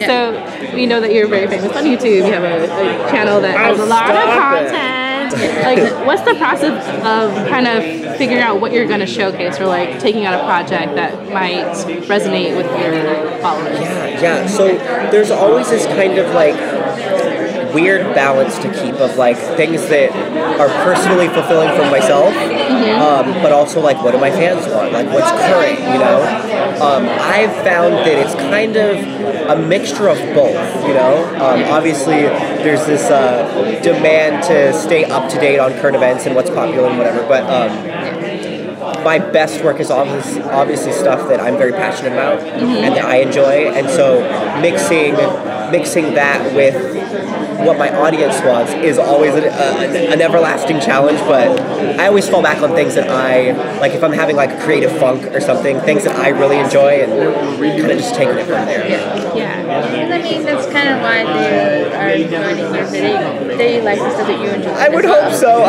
So we know that you're very famous on YouTube. You have a channel that has a lot of content. Like, what's the process of kind of figuring out what you're going to showcase, or like taking out a project that might resonate with your followers? Yeah. So there's always this kind of like weird balance to keep of like things that are personally fulfilling for myself, but also like what do my fans want, like what's current, you know. I've found that it's kind of a mixture of both, you know. Obviously there's this demand to stay up to date on current events and what's popular and whatever, but my best work is obviously stuff that I'm very passionate about and that I enjoy, and so mixing that with what my audience wants is always an everlasting challenge, but I always fall back on things that I, like if I'm having like a creative funk or something, things that I really enjoy, and kind of just taking it from there. Yeah. I mean, that's kind of why they are joining your video. They like the stuff that you enjoy. I would hope so.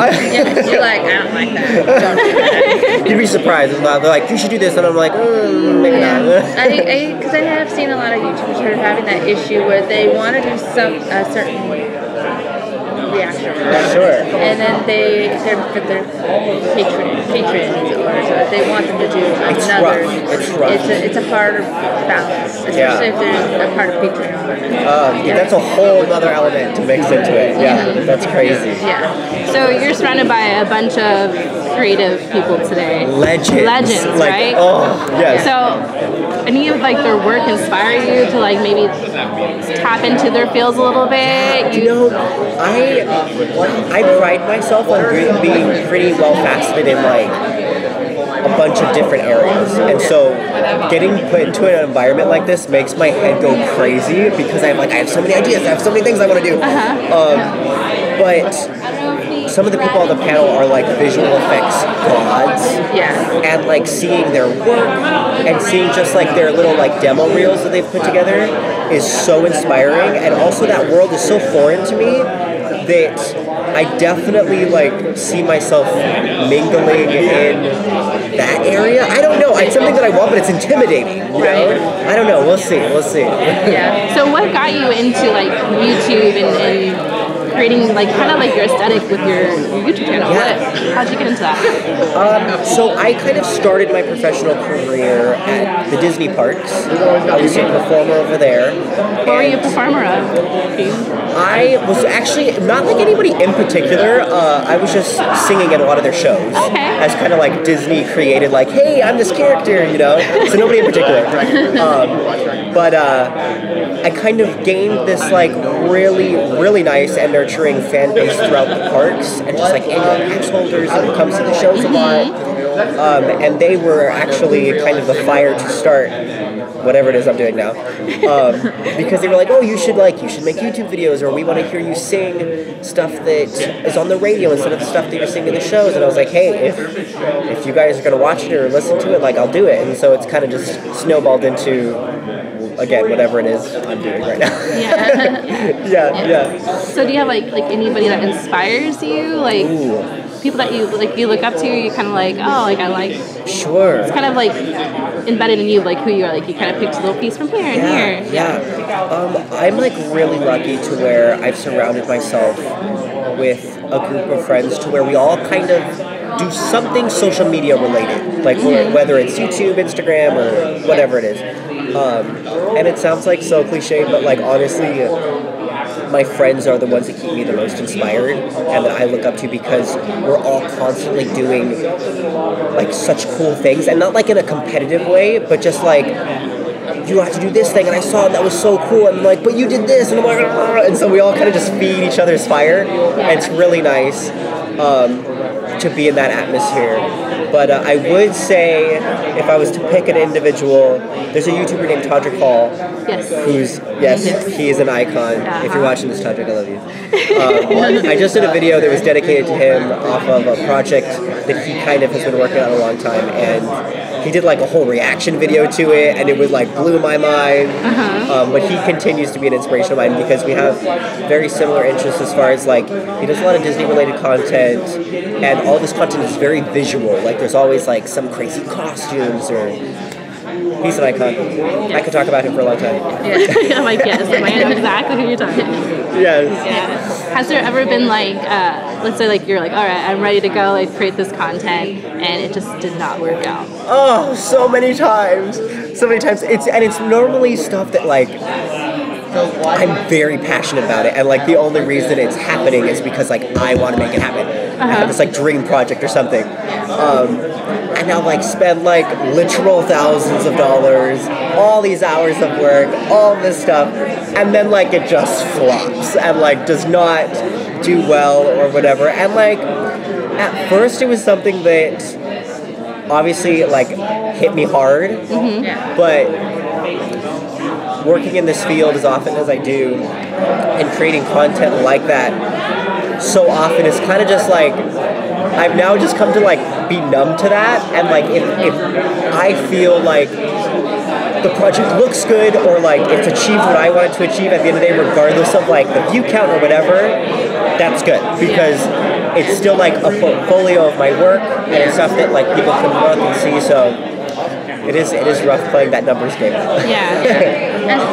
You're like, I don't like that. Don't do that. You'd be surprised. They're like, you should do this, and I'm like, maybe not. Because I have seen a lot of YouTubers who are having that issue where they want to do a certain reaction, Sure. and then they're patrons, or they want them to do another. It's rough. It's a hard balance, especially if they're a part of Patreon. That's a whole other element to mix into it. Yeah, that's crazy. Yeah. So you're surrounded by a bunch of creative people today. Legends, like, right? Oh, yes. So any of like their work inspire you to like maybe tap into their fields a little bit? You know, I pride myself on being pretty well faceted in like a bunch of different areas, and so getting put into an environment like this makes my head go crazy because I have so many ideas, I have so many things I want to do. But some of the people on the panel are like visual effects gods, and like seeing their work and seeing just like their little like demo reels that they've put together is so inspiring, and also that world is so foreign to me that I definitely like see myself mingling in that area. I don't know. It's something that I want, but it's intimidating. You know? I don't know. We'll see. Yeah. So what got you into like YouTube and creating like kind of like your aesthetic with your YouTube channel? How'd you get into that? So I kind of started my professional career at the Disney parks. I was a performer over there. What were you a performer of? I was actually not like anybody in particular. I was just singing at a lot of their shows. As kind of like Disney created, like, hey, I'm this character, you know? So nobody in particular. But I kind of gained this like really, really nice and nurturing fan base throughout the parks, and just like annual pass holders that would come to the shows a lot. And they were actually kind of the fire to start whatever it is I'm doing now, because they were like, oh, you should make YouTube videos, or we want to hear you sing stuff that is on the radio instead of the stuff that you're singing in the shows. And I was like, hey, if you guys are going to watch it or listen to it, like, I'll do it. And so it's kind of just snowballed into, again, whatever it is I'm doing right now. Yeah. So do you have like anybody that inspires you, like people that you look up to? You kind of like, oh, like I like. Sure. It's kind of like embedded in you, like who you are. Like you kind of picked a little piece from here and here. Yeah. I'm like really lucky to where I've surrounded myself with a group of friends to where we all kind of do something social media related, like whether it's YouTube, Instagram, or whatever it is. And it sounds like so cliche, but like honestly, my friends are the ones that keep me the most inspired and that I look up to, because we're all constantly doing like such cool things, and not like in a competitive way, but just like, you have to do this thing, and I saw that was so cool, and I'm like, but you did this, and I'm like, and so we all kind of just feed each other's fire, and it's really nice to be in that atmosphere. But I would say, if I was to pick an individual, there's a YouTuber named Todrick Hall, he is an icon. If you're watching this, Todrick, I love you. I just did a video that was dedicated to him off of a project that he kind of has been working on a long time, and he did like a whole reaction video to it, and it was like blew my mind. But he continues to be an inspiration of mine because we have very similar interests as far as like, he does a lot of Disney related content, and all this content is very visual. Like there's always like some crazy costumes or He's an icon. Yes. I could talk about him for a long time. Yes. I'm like, yes, I know exactly who you're talking about. Yes. Yeah. Has there ever been like, let's say like you're like, all right, I'm ready to go, like create this content, and it just did not work out? Oh, so many times. So many times. It's normally stuff that like I'm very passionate about it, and like the only reason it's happening is because like I want to make it happen. I have this like dream project or something. And I'll like spend like literal thousands of dollars, all these hours of work, all this stuff, and then like it just flops and like does not do well or whatever. And like at first it was something that obviously like hit me hard, but working in this field as often as I do and creating content like that so often is kind of just like I've now just come to like be numb to that, and like if I feel like the project looks good or like it's achieved what I wanted to achieve at the end of the day, regardless of like the view count or whatever, that's good because it's still like a portfolio of my work and it's stuff that like people can look and see. So it is rough playing that numbers game. Yeah.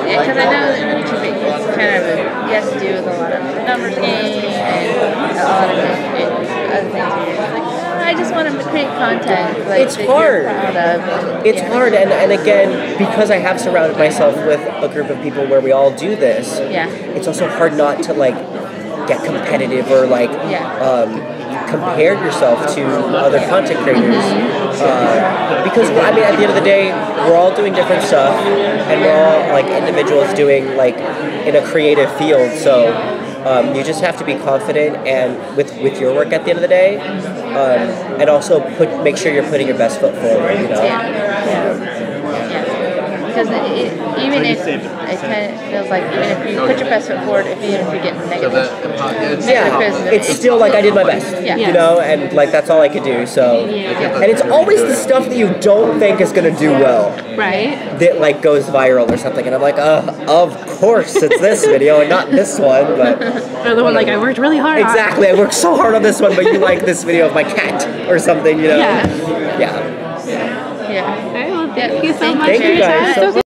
Because I know that YouTube is kind of you have to do with a lot of numbers games and a lot of other things. It's like, I just want to create content. Like, it's hard. Proud of. It's hard, and again, because I have surrounded myself with a group of people where we all do this. It's also hard not to like get competitive or like compare yourself to other content creators. Because I mean, at the end of the day, we're all doing different stuff, and we're all like individuals doing like in a creative field. So you just have to be confident and with your work at the end of the day, and also make sure you're putting your best foot forward. You know. Because even if it kind of feels like even if you put your best foot forward, even if you get negative, it's still like I did my best, you know, and like that's all I could do. So, and it's always the stuff that you don't think is gonna do well, right? That like goes viral or something, and I'm like, of course it's this video and not this one, but or the one like I worked really hard. Exactly, I worked so hard on this one, but you like this video of my cat or something, you know? Yeah. Yeah. Okay, well, thank you so much Thank for you your guys time. so much.